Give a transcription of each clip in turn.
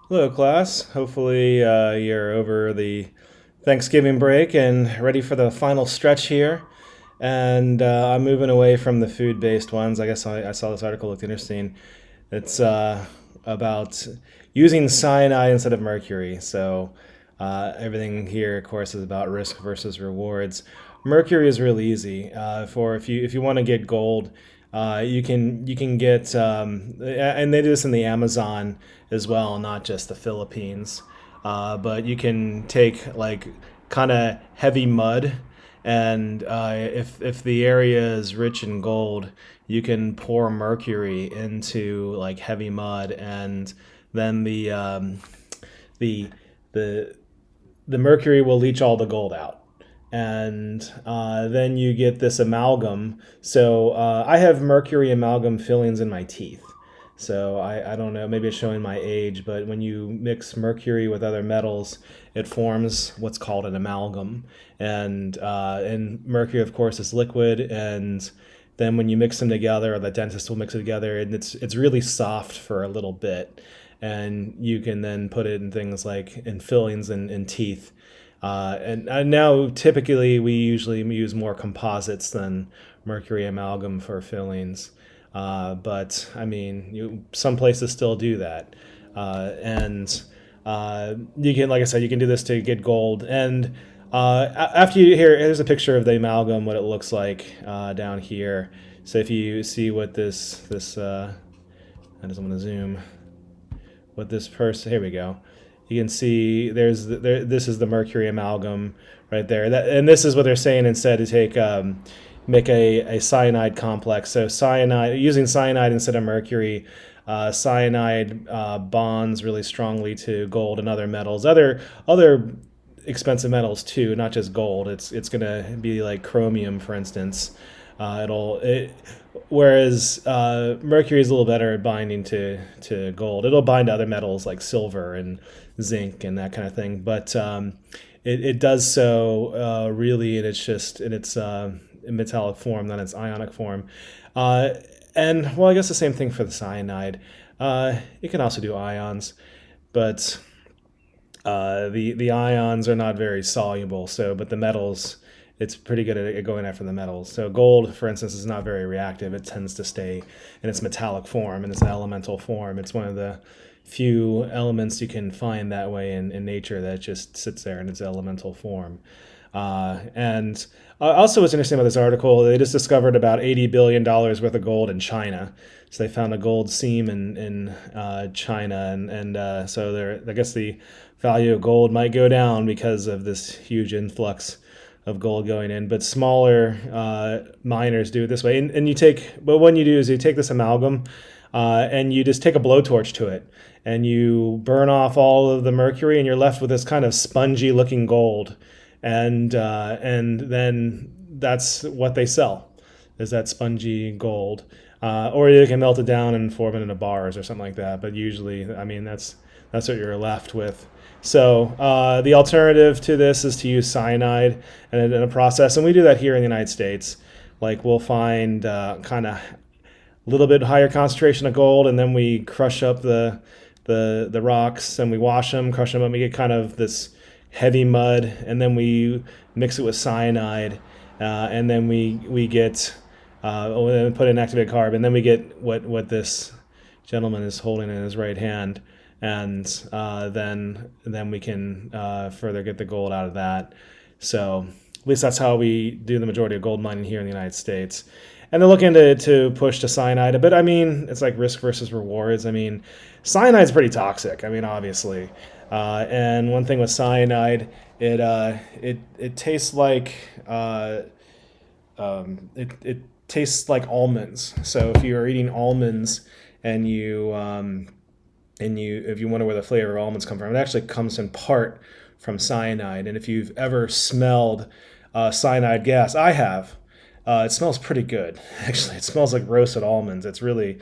Hello, class. Hopefully, you're over the Thanksgiving break and ready for the final stretch here. And I'm moving away from the food based ones. I guess I saw this article, looked interesting. It's about using cyanide instead of mercury. So, everything here, of course, is about risk versus rewards. Mercury is really easy. For if you want to get gold, you can get and they do this in the Amazon as well, not just the Philippines. But you can take like kind of heavy mud, and if the area is rich in gold, you can pour mercury into like heavy mud, and then the the the mercury will leach all the gold out, and then you get this amalgam. So I have mercury amalgam fillings in my teeth. So I don't know, maybe it's showing my age, but when you mix mercury with other metals, it forms what's called an amalgam. And mercury, of course, is liquid, and then when you mix them together, or the dentist will mix it together, and it's really soft for a little bit, and you can then put it in things like in fillings and teeth. And now, typically, we usually use more composites than mercury amalgam for fillings. But I mean, some places still do that. And you can, like I said, you can do this to get gold. And after you here's a picture of the amalgam, what it looks like down here. So if you see what I just want to zoom what this person. Here we go. You can see this is the mercury amalgam right there. And this is what they're saying instead to take make a cyanide complex. So cyanide, using cyanide instead of mercury. Cyanide bonds really strongly to gold and other metals, other expensive metals too, not just gold. It's gonna be like chromium, for instance. Whereas mercury is a little better at binding to gold. It'll bind to other metals like silver and zinc and that kind of thing. But it does so really, and it's just in its metallic form, not its ionic form. Uh, and well, I guess the same thing for the cyanide. It can also do ions, but the ions are not very soluble. So, but the metals, it's pretty good at going after the metals. So gold, for instance, is not very reactive. It tends to stay in its metallic form, and its elemental form. It's one of the few elements you can find that way in nature that just sits there in its elemental form. And also, what's interesting about this article, they just discovered about $80 billion worth of gold in China. So they found a gold seam in China, and so I guess the value of gold might go down because of this huge influx of gold going in. But smaller miners do it this way, and but what you do is you take this amalgam, and you just take a blowtorch to it, and you burn off all of the mercury, and you're left with this kind of spongy looking gold, and then that's what they sell, is that spongy gold. Or you can melt it down and form it into bars or something like that. But usually, I mean, that's what you're left with. So the alternative to this is to use cyanide in a process, and we do that here in the United States. Like we'll find kind of a little bit higher concentration of gold, and then we crush up the rocks, and we wash them, crush them up, and we get kind of this heavy mud, and then we mix it with cyanide, and then we get and put in activated carbon. Then we get what this gentleman is holding in his right hand, and then we can further get the gold out of that. So at least that's how we do the majority of gold mining here in the United States. And they're looking to push to cyanide, but I mean, it's like risk versus rewards. I mean, cyanide's pretty toxic. I mean, obviously, and one thing with cyanide, it tastes like it tastes like almonds. So if you're eating almonds and you if you wonder where the flavor of almonds come from, it actually comes in part from cyanide. And if you've ever smelled cyanide gas, I have. It smells pretty good. Actually, it smells like roasted almonds. It's really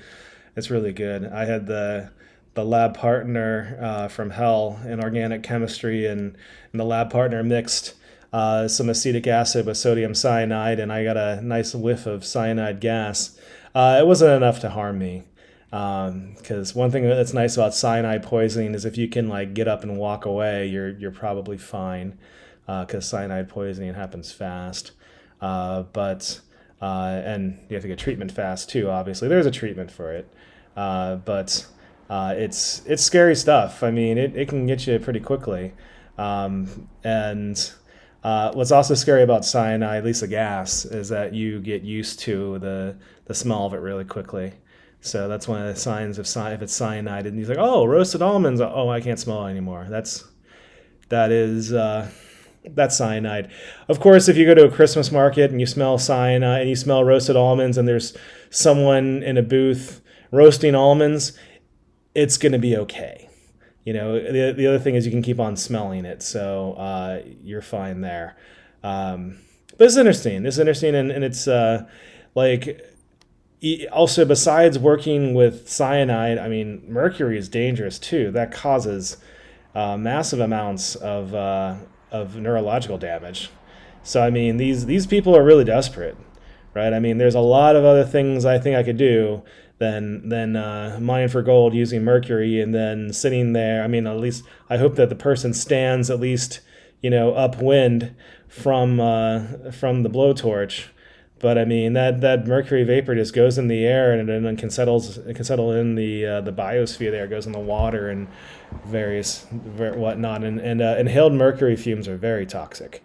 good. I had the lab partner from Hell in organic chemistry, and the lab partner mixed some acetic acid with sodium cyanide, and I got a nice whiff of cyanide gas. It wasn't enough to harm me. Because one thing that's nice about cyanide poisoning is if you can like get up and walk away, you're probably fine. Because cyanide poisoning happens fast. But and you have to get treatment fast too. Obviously, there's a treatment for it. But it's scary stuff. I mean, it can get you pretty quickly. And what's also scary about cyanide, at least the gas, is that you get used to the smell of it really quickly. So that's one of the signs of if it's cyanide, and he's like, "Oh, roasted almonds. Oh, I can't smell it anymore." That is that's cyanide. Of course, if you go to a Christmas market and you smell cyanide and you smell roasted almonds, and there's someone in a booth roasting almonds, it's going to be okay. The other thing is you can keep on smelling it, so you're fine there. But it's interesting. It's interesting, and it's like also besides working with cyanide, I mean, mercury is dangerous too. That causes massive amounts of neurological damage. So I mean, these people are really desperate, right? I mean, there's a lot of other things I think I could do than mine for gold using mercury and then sitting there. I mean, at least I hope that the person stands at least upwind from the blowtorch. But I mean that mercury vapor just goes in the air and then it can settle in the biosphere there. It goes in the water and various whatnot. And inhaled mercury fumes are very toxic.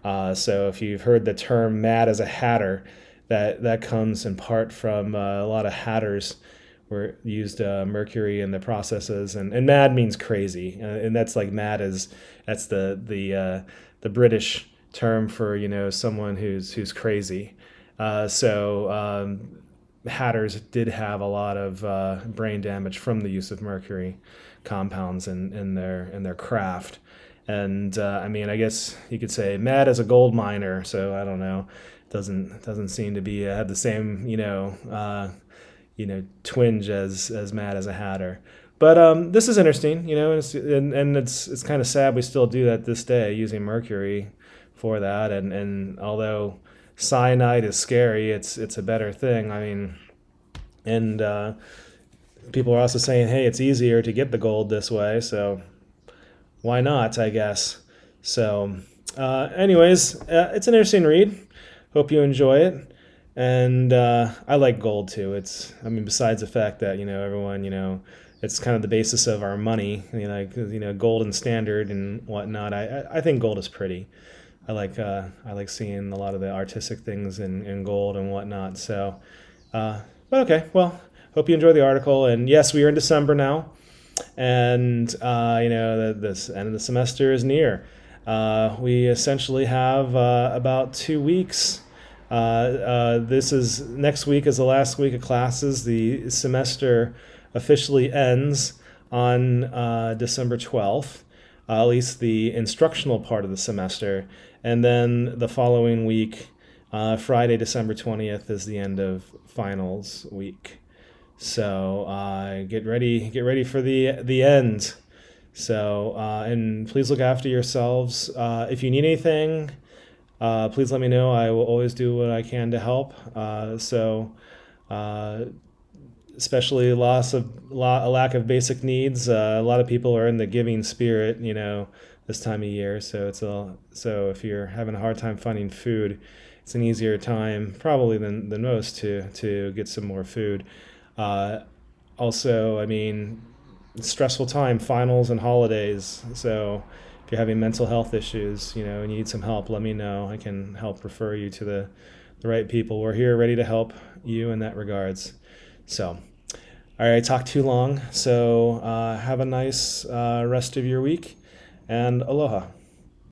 So if you've heard the term "mad as a hatter," that comes in part from a lot of hatters were used mercury in the processes, and mad means crazy, and that's like mad is that's the British term for someone who's crazy. So hatters did have a lot of brain damage from the use of mercury compounds in their craft. And I mean, I guess you could say mad as a gold miner. So I don't know, doesn't seem to be have the same twinge as mad as a hatter. But this is interesting, and it's kind of sad we still do that this day using mercury for that. And although cyanide is scary, it's a better thing. I mean, and people are also saying, hey, it's easier to get the gold this way, so why not? I guess. So, anyways, it's an interesting read. Hope you enjoy it. And I like gold too. I mean, besides the fact that everyone, it's kind of the basis of our money. Gold and standard and whatnot. I think gold is pretty. I like seeing a lot of the artistic things in gold and whatnot. So, but okay. Well, hope you enjoy the article. And yes, we are in December now, and this end of the semester is near. We essentially have about 2 weeks. This is next week is the last week of classes. The semester officially ends on December 12th, at least the instructional part of the semester. And then the following week, Friday, December 20th, is the end of finals week. So get ready for the end. So and please look after yourselves. If you need anything, please let me know. I will always do what I can to help. Especially a lack of basic needs. A lot of people are in the giving spirit, this time of year. So if you're having a hard time finding food, it's an easier time probably than most to get some more food. Also, I mean, stressful time, finals and holidays. So if you're having mental health issues, and you need some help, let me know. I can help refer you to the right people. We're here ready to help you in that regards. So, all right, I talked too long. So have a nice rest of your week, and aloha.